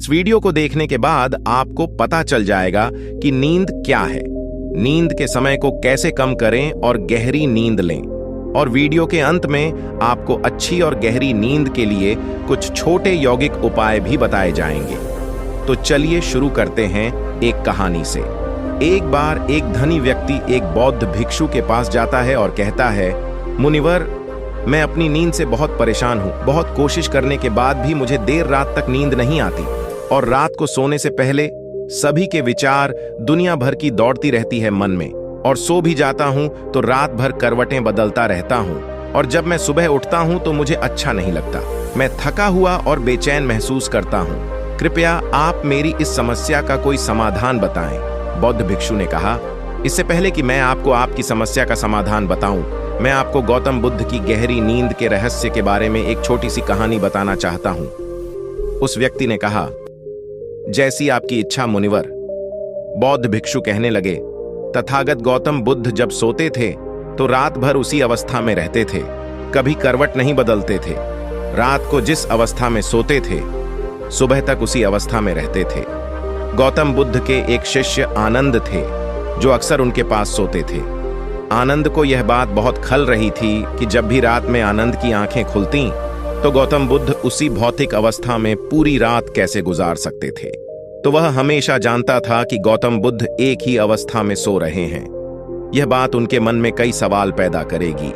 इस वीडियो को देखने के बाद आपको पता चल जाएगा कि नींद क्या है, नींद के समय को कैसे कम करें और गहरी नींद लें। और वीडियो के अंत में आपको अच्छी और गहरी नींद के लिए कुछ छोटे यौगिक उपाय भी बताए जाएंगे। तो चलिए शुरू करते हैं एक कहानी से। एक बार एक धनी व्यक्ति एक बौद्ध भिक्षु के पास जाता है और कहता है, मुनिवर, मैं अपनी नींद से बहुत परेशान हूँ। बहुत कोशिश करने के बाद भी मुझे देर रात तक नींद नहीं आती और रात को सोने से पहले सभी के विचार दुनिया भर की दौड़ती रहती है मन में, और सो भी जाता हूँ तो रात भर करवटें बदलता रहता हूँ, और जब मैं सुबह उठता हूँ तो मुझे अच्छा नहीं लगता। मैं थका हुआ और बेचैन महसूस करता हूँ। कृपया आप मेरी इस समस्या का कोई समाधान बताएं। बौद्ध भिक्षु ने कहा, इससे पहले कि मैं आपको आपकी समस्या का समाधान बताऊं, मैं आपको गौतम बुद्ध की गहरी नींद के रहस्य के बारे में एक छोटी सी कहानी बताना चाहता हूं। उस व्यक्ति ने कहा, जैसी आपकी इच्छा मुनिवर। बौद्ध भिक्षु कहने लगे, तथागत गौतम बुद्ध जब सोते थे तो रात भर उसी अवस्था में रहते थे, कभी करवट नहीं बदलते थे। रात को जिस अवस्था में सोते थे सुबह तक उसी अवस्था में रहते थे। गौतम बुद्ध के एक शिष्य आनंद थे जो अक्सर उनके पास सोते थे। आनंद को यह बात बहुत खल रही थी कि जब भी रात में आनंद की आंखें खुलतीं तो गौतम बुद्ध उसी भौतिक अवस्था में पूरी रात कैसे गुजार सकते थे। तो वह हमेशा जानता था कि गौतम बुद्ध एक ही अवस्था में सो रहे हैं। यह बात उनके मन में कई सवाल पैदा करेगी।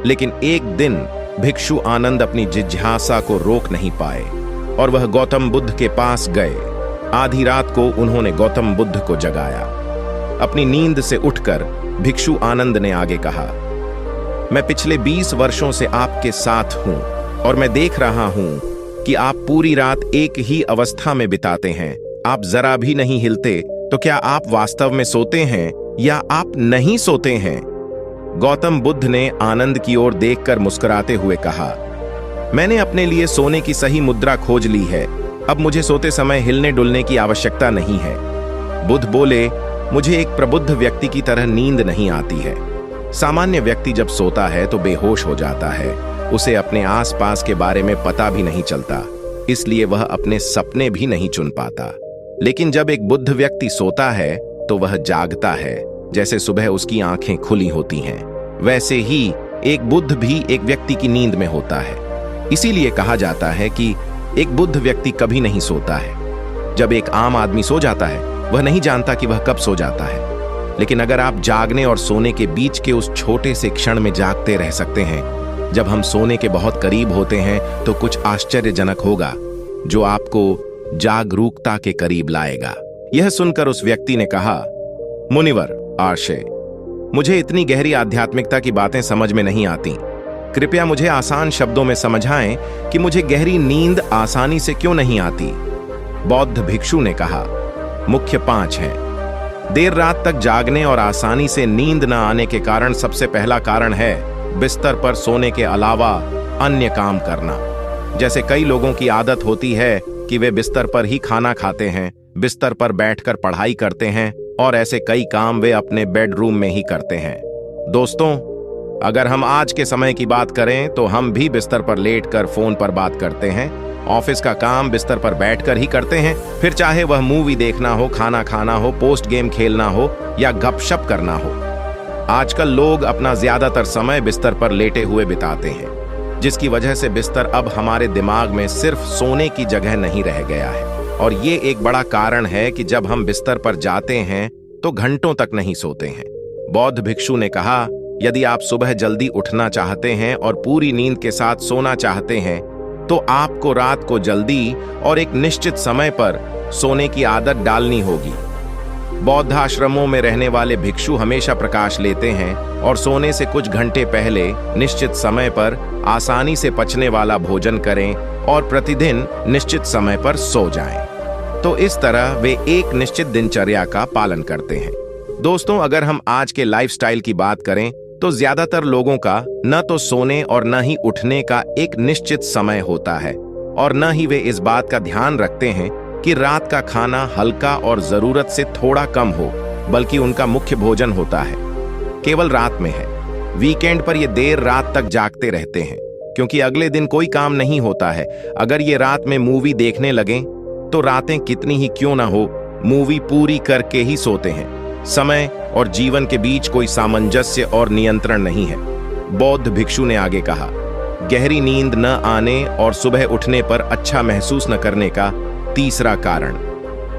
लेकिन एक दिन भिक्षु आनंद अपनी जिज्ञासा को रोक नहीं पाए और वह गौतम बुद्ध के पास गए। आधी रात को उन्होंने गौतम बुद्ध को जगाया। अपनी नींद से उठकर भिक्षु आनंद ने आगे कहा, मैं पिछले 20 वर्षों से आपके साथ हूं और मैं देख रहा हूं कि आप पूरी रात एक ही अवस्था में बिताते हैं। आप जरा भी नहीं हिलते। तो क्या आप वास्तव में सोते हैं या आप नहीं सोते हैं? गौतम बुद्ध ने आनंद की ओर देखकर मुस्कुराते हुए कहा, मैंने अपने लिए सोने की सही मुद्रा खोज ली है। अब मुझे सोते समय हिलने डुलने की आवश्यकता नहीं है। बुद्ध बोले, मुझे एक प्रबुद्ध व्यक्ति की तरह नींद नहीं आती है। सामान्य व्यक्ति जब सोता है तो बेहोश हो जाता है। उसे अपने आसपास के बारे में पता भी नहीं चलता, इसलिए वह अपने सपने भी नहीं चुन पाता। लेकिन जब एक बुद्ध व्यक्ति सोता है तो वह जागता है, जैसे सुबह उसकी आंखें खुली होती हैं। वैसे ही एक बुद्ध भी एक व्यक्ति की नींद में होता है। इसीलिए कहा जाता है कि एक बुद्ध व्यक्ति कभी नहीं सोता है। जब एक आम आदमी सो जाता है वह नहीं जानता कि वह कब सो जाता है। लेकिन अगर आप जागने और सोने के बीच के उस छोटे से क्षण में जागते रह सकते हैं, जब हम सोने के बहुत करीब होते हैं, तो कुछ आश्चर्यजनक होगा जो आपको जागरूकता के करीब लाएगा। यह सुनकर उस व्यक्ति ने कहा, मुनिवर आर्षे, मुझे इतनी गहरी आध्यात्मिकता की बातें समझ में नहीं आती। कृपया मुझे आसान शब्दों में समझाएं कि मुझे गहरी नींद आसानी से क्यों नहीं आती। बौद्ध भिक्षु ने कहा, मुख्य 5 हैं। देर रात तक जागने और आसानी से नींद न आने के कारण सबसे पहला कारण है बिस्तर पर सोने के अलावा अन्य काम करना। जैसे कई लोगों की आदत होती है कि वे बिस्तर पर ही खाना खाते हैं, बिस्तर पर बैठकर पढ़ाई करते हैं, और ऐसे कई काम वे अपने बेडरूम में ही करते हैं। दोस्तों, अगर हम आज के समय की बात करें तो हम भी बिस्तर पर लेटकर फोन पर बात करते हैं। ऑफिस का काम बिस्तर पर बैठकर ही करते हैं, फिर चाहे वह मूवी देखना हो, खाना खाना हो, पोस्ट गेम खेलना हो या गपशप करना हो। आजकल लोग अपना ज्यादातर समय बिस्तर पर लेटे हुए बिताते हैं, जिसकी वजह से बिस्तर अब हमारे दिमाग में सिर्फ सोने की जगह नहीं रह गया है। और ये एक बड़ा कारण है कि जब हम बिस्तर पर जाते हैं तो घंटों तक नहीं सोते हैं। बौद्ध भिक्षु ने कहा, यदि आप सुबह जल्दी उठना चाहते हैं और पूरी नींद के साथ सोना चाहते हैं तो आपको रात को जल्दी और एक निश्चित समय पर सोने की आदत डालनी होगी। बौद्ध आश्रमों में रहने वाले भिक्षु हमेशा प्रकाश लेते हैं और सोने से कुछ घंटे पहले निश्चित समय पर आसानी से पचने वाला भोजन करें और प्रतिदिन निश्चित समय पर सो जाएं। तो इस तरह वे एक निश्चित दिनचर्या का पालन करते हैं। दोस्तों, अगर हम आज के लाइफस्टाइल की बात करें तो ज्यादातर लोगों का न तो सोने और न ही उठने का एक निश्चित समय होता है, और न ही वे इस बात का ध्यान रखते हैं कि रात का खाना हल्का और जरूरत से थोड़ा कम हो, बल्कि उनका मुख्य भोजन होता है केवल रात में है। वीकेंड पर ये देर रात तक जागते रहते हैं क्योंकि अगले दिन कोई काम नहीं होता है। अगर ये रात में मूवी देखने लगें तो रातें कितनी ही क्यों ना हो, मूवी पूरी करके ही सोते हैं। समय और जीवन के बीच कोई सामंजस्य और नियंत्रण नहीं है। बौद्ध भिक्षु ने आगे कहा, गहरी नींद न आने और सुबह उठने पर अच्छा महसूस न करने का तीसरा कारण,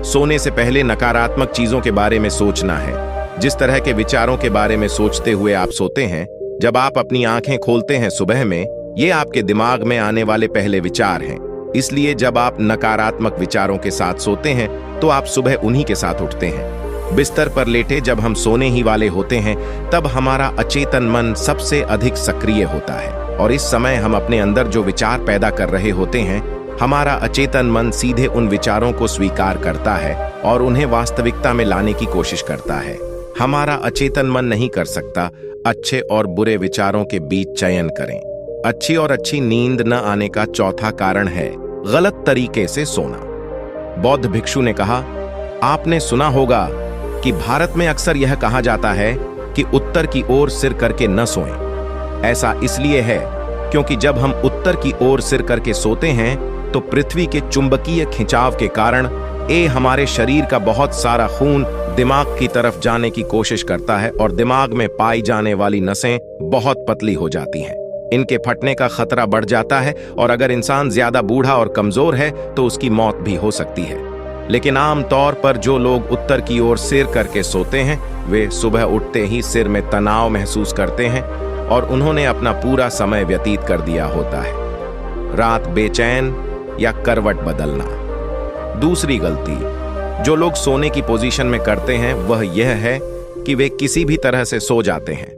सोने से पहले नकारात्मक चीजों के बारे में सोचना है। जिस तरह के विचारों के बारे में सोचते हुए आप सोते हैं, जब आप अपनी आंखें खोलते हैं सुबह में, ये आपके दिमाग में आने वाले पहले विचार हैं। इसलिए जब आप नकारात्मक विचारों के साथ सोते हैं तो आप सुबह उन्हीं के साथ उठते हैं। बिस्तर पर लेटे जब हम सोने ही वाले होते हैं, तब हमारा अचेतन मन सबसे अधिक सक्रिय होता है और इस समय हम अपने अंदर जो विचार पैदा कर रहे होते हैं, हमारा अचेतन मन सीधे उन विचारों को स्वीकार करता है और उन्हें वास्तविकता में लाने की कोशिश करता है। हमारा अचेतन मन नहीं कर सकता। अच्छे और बुरे विचारों के बीच चयन करें। अच्छी और अच्छी नींद न आने का चौथा कारण है गलत तरीके से सोना। बौद्ध भिक्षु ने कहा, आपने सुना होगा कि भारत में अक्सर यह कहा जाता है कि उत्तर की ओर सिर करके न सोएं। ऐसा इसलिए है क्योंकि जब हम उत्तर की ओर सिर करके सोते हैं तो पृथ्वी के चुंबकीय खिंचाव के कारण हमारे शरीर का बहुत सारा खून दिमाग की तरफ जाने की कोशिश करता है और दिमाग में पाई जाने वाली नसें बहुत पतली हो जाती हैं। इनके फटने का खतरा बढ़ जाता है और अगर इंसान ज्यादा बूढ़ा और कमजोर है तो उसकी मौत भी हो सकती है। लेकिन आम तौर पर जो लोग उत्तर की ओर सिर करके सोते हैं, वे सुबह उठते ही सिर में तनाव महसूस करते हैं और उन्होंने अपना पूरा समय व्यतीत कर दिया होता है। रात बेचैन या करवट बदलना। दूसरी गलती जो लोग सोने की पोजीशन में करते हैं वह यह है कि वे किसी भी तरह से सो जाते हैं।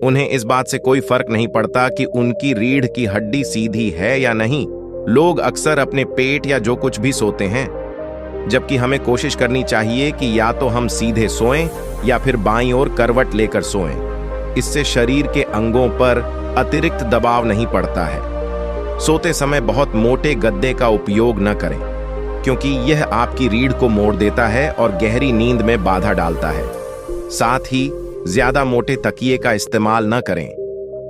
उन्हें इस बात से कोई फर्क नहीं पड़ता कि उनकी रीढ़ की हड्डी सीधी है या नहीं। लोग अक्सर अपने पेट या जो कुछ भी सोते हैं, जबकि हमें कोशिश करनी चाहिए कि या तो हम सीधे सोएं या फिर बाईं ओर करवट लेकर सोएं। इससे शरीर के अंगों पर अतिरिक्त दबाव नहीं पड़ता है। सोते समय बहुत मोटे गद्दे का उपयोग न करें, क्योंकि यह आपकी रीढ़ को मोड़ देता है और गहरी नींद में बाधा डालता है। साथ ही ज्यादा मोटे तकिए का इस्तेमाल न करें,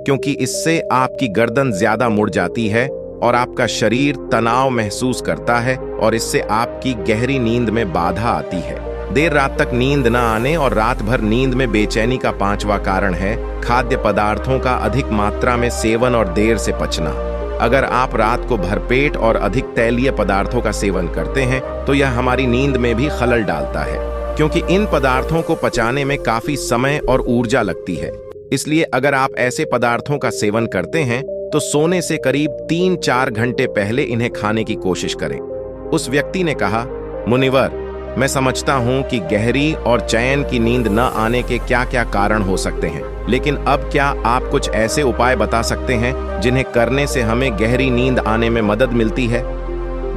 क्योंकि इससे आपकी गर्दन ज्यादा मुड़ जाती है और आपका शरीर तनाव महसूस करता है और इससे आपकी गहरी नींद में बाधा आती है। देर रात तक नींद न आने और रात भर नींद में बेचैनी का पांचवा कारण है खाद्य पदार्थों का अधिक मात्रा में सेवन और देर से पचना। अगर आप रात को भरपेट और अधिक तैलीय पदार्थों का सेवन करते हैं तो यह हमारी नींद में भी खलल डालता है, क्योंकि इन पदार्थों को पचाने में काफी समय और ऊर्जा लगती है। इसलिए अगर आप ऐसे पदार्थों का सेवन करते हैं तो सोने से करीब 3-4 घंटे पहले इन्हें खाने की कोशिश करें। उस व्यक्ति ने कहा, मुनिवर, मैं समझता हूं कि गहरी और चैन की नींद न आने के क्या क्या कारण हो सकते हैं, लेकिन अब क्या आप कुछ ऐसे उपाय बता सकते हैं जिन्हें करने से हमें गहरी नींद आने में मदद मिलती है?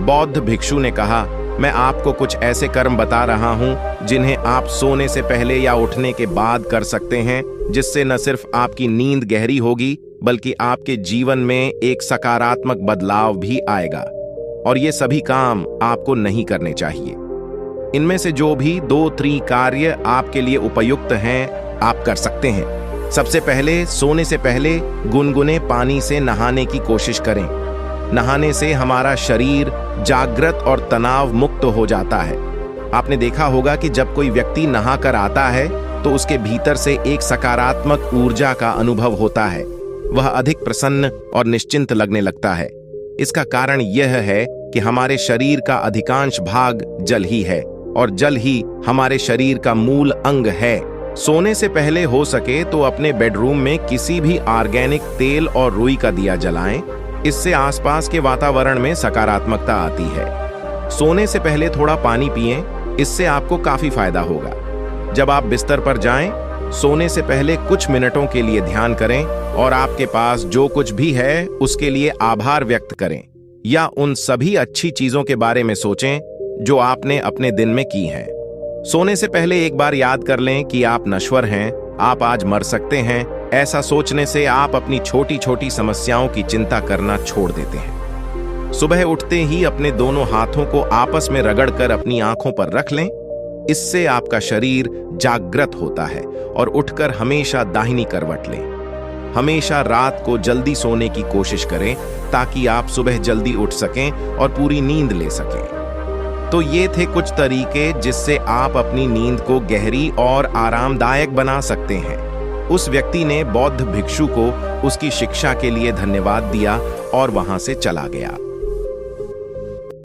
बौद्ध भिक्षु ने कहा, मैं आपको कुछ ऐसे कर्म बता रहा हूं जिन्हें आप सोने से पहले या उठने के बाद कर सकते हैं, जिससे न सिर्फ आपकी नींद गहरी होगी बल्कि आपके जीवन में एक सकारात्मक बदलाव भी आएगा। और ये सभी काम आपको नहीं करने चाहिए। इनमें से जो भी 2-3 कार्य आपके लिए उपयुक्त हैं, आप कर सकते हैं। सबसे पहले, सोने से पहले गुनगुने पानी से नहाने की कोशिश करें। नहाने से हमारा शरीर जागृत और तनाव मुक्त हो जाता है। आपने देखा होगा कि जब कोई व्यक्ति नहाकर आता है तो उसके भीतर से एक सकारात्मक ऊर्जा का अनुभव होता है। वह अधिक प्रसन्न और निश्चिंत लगने लगता है। इसका कारण यह है कि हमारे शरीर का अधिकांश भाग जल ही है और जल ही हमारे शरीर का मूल अंग है। सोने से पहले हो सके तो अपने बेडरूम में किसी भी ऑर्गेनिक तेल और रुई का दिया जलाएं। इससे आसपास के वातावरण में सकारात्मकता आती है। सोने से पहले थोड़ा पानी पिएं, इससे आपको काफी फायदा होगा। जब आप बिस्तर पर जाएं, सोने से पहले कुछ मिनटों के लिए ध्यान करें और आपके पास जो कुछ भी है उसके लिए आभार व्यक्त करें या उन सभी अच्छी चीजों के बारे में सोचें जो आपने अपने दिन में की हैं। सोने से पहले एक बार याद कर लें कि आप नश्वर हैं, आप आज मर सकते हैं। ऐसा सोचने से आप अपनी छोटी छोटी समस्याओं की चिंता करना छोड़ देते हैं। सुबह उठते ही अपने दोनों हाथों को आपस में रगड़कर अपनी आंखों पर रख लें। इससे आपका शरीर जागृत होता है और उठकर हमेशा दाहिनी करवट लें। हमेशा रात को जल्दी सोने की कोशिश करें ताकि आप सुबह जल्दी उठ सकें और पूरी नींद ले सकें। तो ये थे कुछ तरीके जिससे आप अपनी नींद को गहरी और आरामदायक बना सकते हैं। उस व्यक्ति ने बौद्ध भिक्षु को उसकी शिक्षा के लिए धन्यवाद दिया और वहां से चला गया।